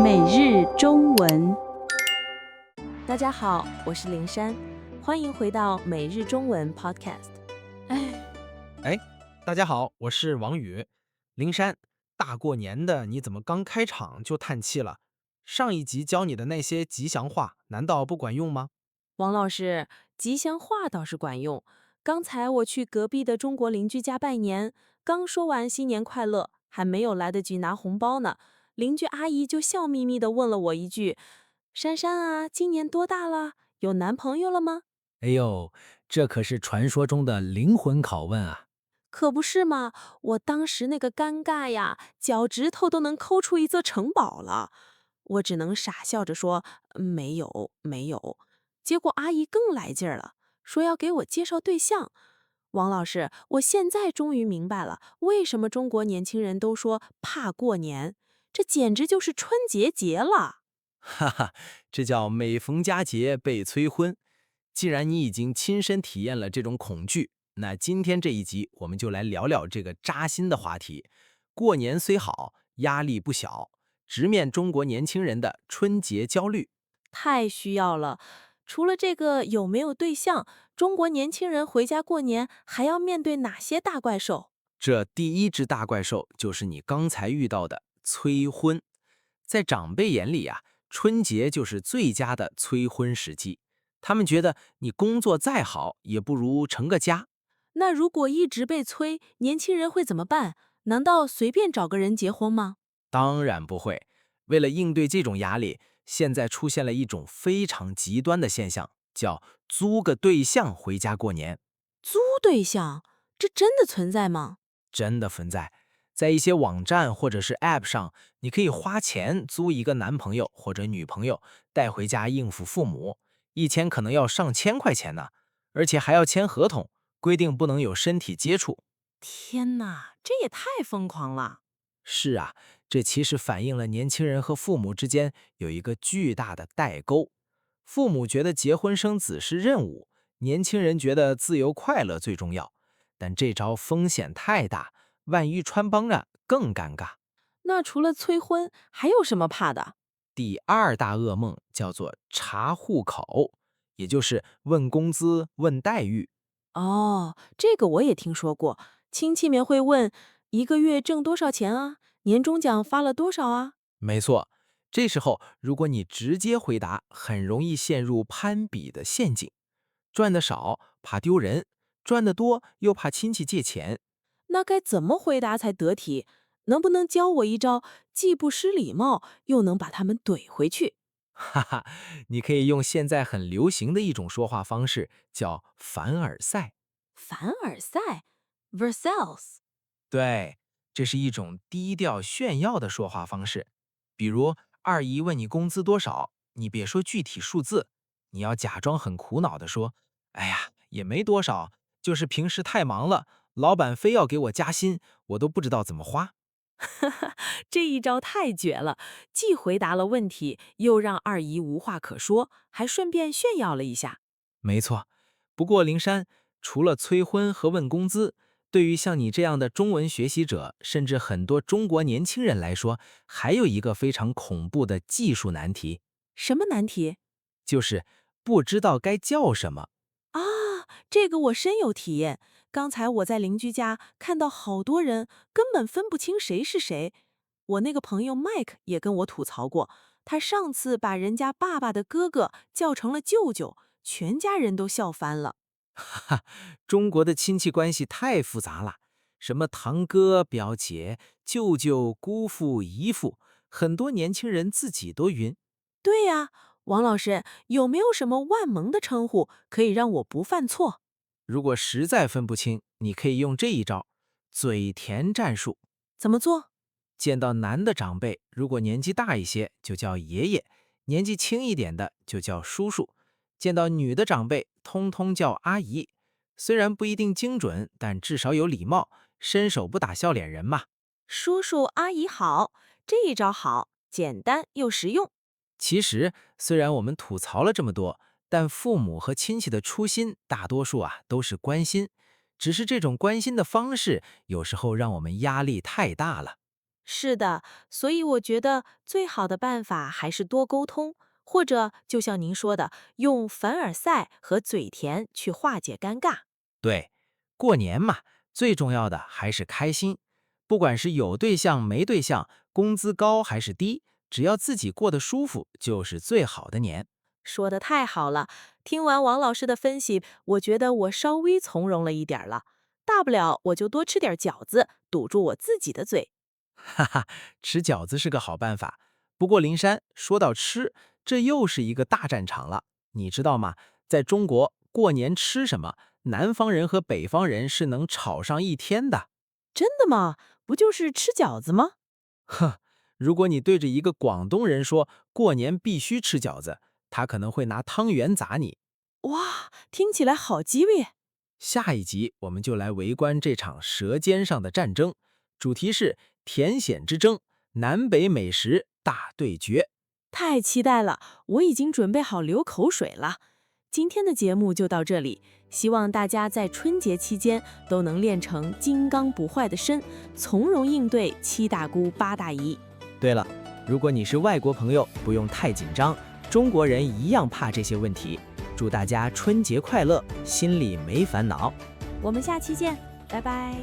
每日中文，大家好，我是林珊，欢迎回到每日中文 Podcast。大家好，我是王宇。灵山，大过年的，你怎么刚开场就叹气了？上一集教你的那些吉祥话，难道不管用吗？王老师，吉祥话倒是管用。刚才我去隔壁的中国邻居家拜年，刚说完新年快乐，还没有来得及拿红包呢，邻居阿姨就笑眯眯地问了我一句：珊珊啊，今年多大了？有男朋友了吗？哎呦，这可是传说中的灵魂拷问啊！可不是嘛，我当时那个尴尬呀，脚趾头都能抠出一座城堡了。我只能傻笑着说：没有，没有。结果阿姨更来劲儿了，说要给我介绍对象。王老师，我现在终于明白了，为什么中国年轻人都说怕过年，这简直就是春节节了。哈哈，这叫每逢佳节被催婚。既然你已经亲身体验了这种恐惧，那今天这一集我们就来聊聊这个扎心的话题。过年虽好，压力不小，直面中国年轻人的春节焦虑。太需要了。除了这个有没有对象，中国年轻人回家过年还要面对哪些大怪兽？这第一只大怪兽就是你刚才遇到的催婚。在长辈眼里啊，春节就是最佳的催婚时机。他们觉得你工作再好，也不如成个家。那如果一直被催，年轻人会怎么办？难道随便找个人结婚吗？当然不会。为了应对这种压力，现在出现了一种非常极端的现象，叫租个对象回家过年。租对象，这真的存在吗？真的存在。在一些网站或者是 App 上，你可以花钱租一个男朋友或者女朋友带回家应付父母，一天可能要上千块钱呢，而且还要签合同，规定不能有身体接触。天哪，这也太疯狂了！是啊，这其实反映了年轻人和父母之间有一个巨大的代沟。父母觉得结婚生子是任务，年轻人觉得自由快乐最重要。但这招风险太大，万一穿帮了更尴尬。那除了催婚，还有什么怕的？第二大噩梦叫做查户口，也就是问工资、问待遇。哦，这个我也听说过，亲戚们会问一个月挣多少钱啊？年终奖发了多少啊？没错，这时候如果你直接回答，很容易陷入攀比的陷阱。赚的少怕丢人，赚的多又怕亲戚借钱。那该怎么回答才得体？能不能教我一招，既不失礼貌，又能把他们怼回去？哈哈，你可以用现在很流行的一种说话方式，叫凡尔赛。凡尔赛 Versailles。对，这是一种低调炫耀的说话方式。比如二姨问你工资多少，你别说具体数字，你要假装很苦恼地说：“哎呀，也没多少，就是平时太忙了，老板非要给我加薪，我都不知道怎么花。”这一招太绝了，既回答了问题，又让二姨无话可说，还顺便炫耀了一下。没错，不过灵山除了催婚和问工资，对于像你这样的中文学习者，甚至很多中国年轻人来说，还有一个非常恐怖的技术难题，什么难题就是不知道该叫什么。啊？这个我深有体验。刚才我在邻居家看到好多人，根本分不清谁是谁。我那个朋友 Mike 也跟我吐槽过，他上次把人家爸爸的哥哥叫成了舅舅，全家人都笑翻了。哈，中国的亲戚关系太复杂了，什么堂哥、表姐、舅舅、姑父、姨父，很多年轻人自己都晕。对呀，王老师，有没有什么万能的称呼可以让我不犯错？如果实在分不清，你可以用这一招——嘴甜战术。怎么做？见到男的长辈，如果年纪大一些，就叫爷爷；年纪轻一点的，就叫叔叔。见到女的长辈，通通叫阿姨。虽然不一定精准，但至少有礼貌，伸手不打笑脸人嘛。叔叔阿姨好，这一招好，简单又实用。其实，虽然我们吐槽了这么多，但父母和亲戚的初心，大多数都是关心，只是这种关心的方式，有时候让我们压力太大了。是的，所以我觉得最好的办法还是多沟通，或者就像您说的，用凡尔赛和嘴甜去化解尴尬。对，过年嘛，最重要的还是开心。不管是有对象没对象，工资高还是低，只要自己过得舒服，就是最好的年。说的太好了，听完王老师的分析，我觉得我稍微从容了一点儿了。大不了我就多吃点饺子，堵住我自己的嘴。哈哈，吃饺子是个好办法。不过灵山，说到吃，这又是一个大战场了。你知道吗？在中国，过年吃什么，南方人和北方人是能吵上一天的。真的吗？不就是吃饺子吗？哼，如果你对着一个广东人说过年必须吃饺子，他可能会拿汤圆砸你。哇，听起来好激烈。下一集我们就来围观这场舌尖上的战争，主题是甜咸之争，南北美食大对决。太期待了，我已经准备好流口水了。今天的节目就到这里，希望大家在春节期间都能练成金刚不坏的身，从容应对七大姑八大姨。对了，如果你是外国朋友，不用太紧张，中国人一样怕这些问题。祝大家春节快乐，心里没烦恼。我们下期见，拜拜。